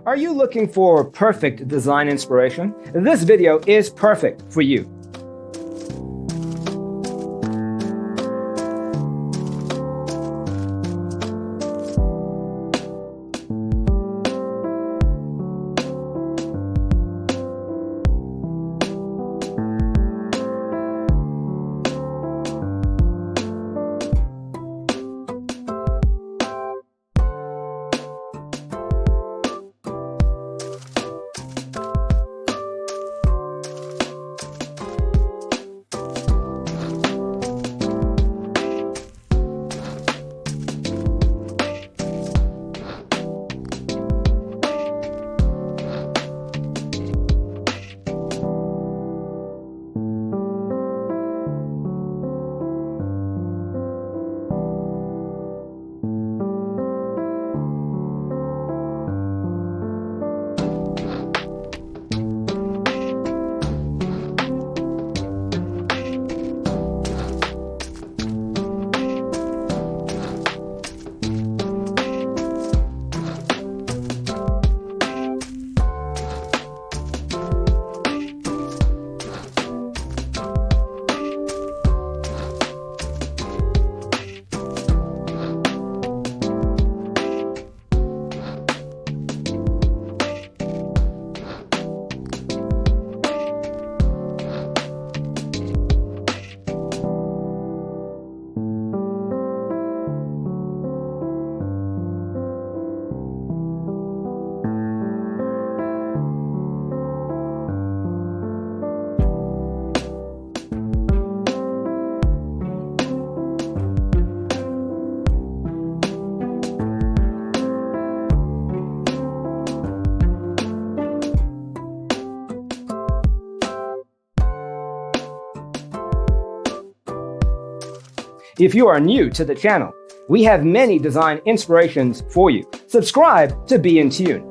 Are you looking for perfect design inspiration? This video is perfect for you. If you are new to the channel, we have many design inspirations for you. Subscribe to be in tune.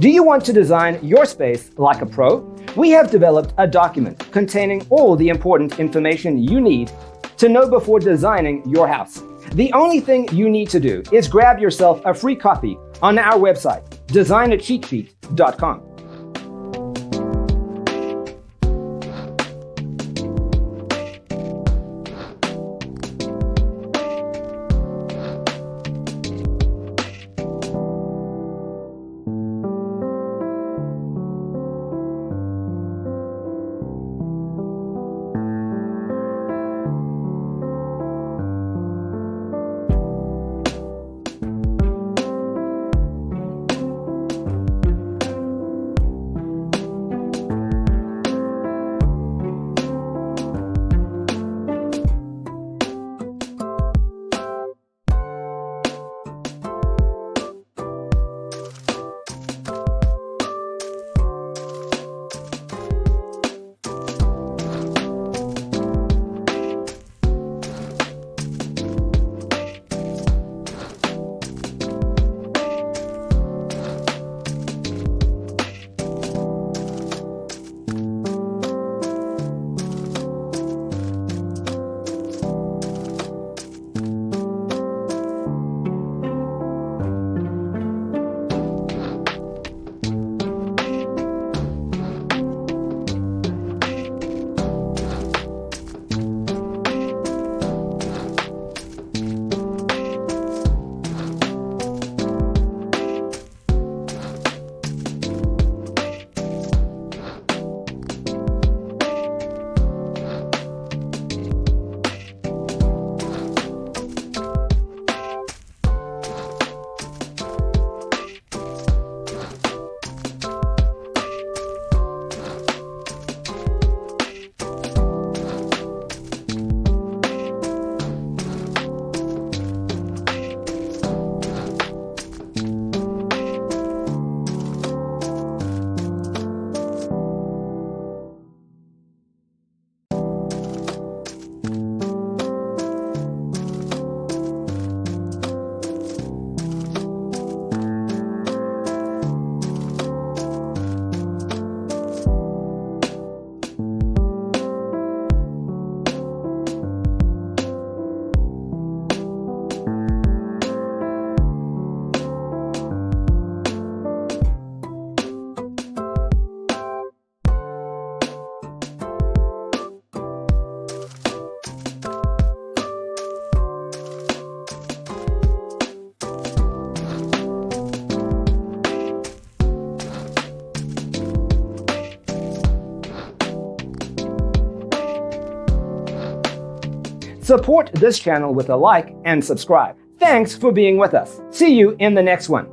Do you want to design your space like a pro? We have developed a document containing all the important information you need to know before designing your house. The only thing you need to do is grab yourself a free copy on our website, designacheatsheet.com. Support this channel with a like and subscribe. Thanks for being with us. See you in the next one.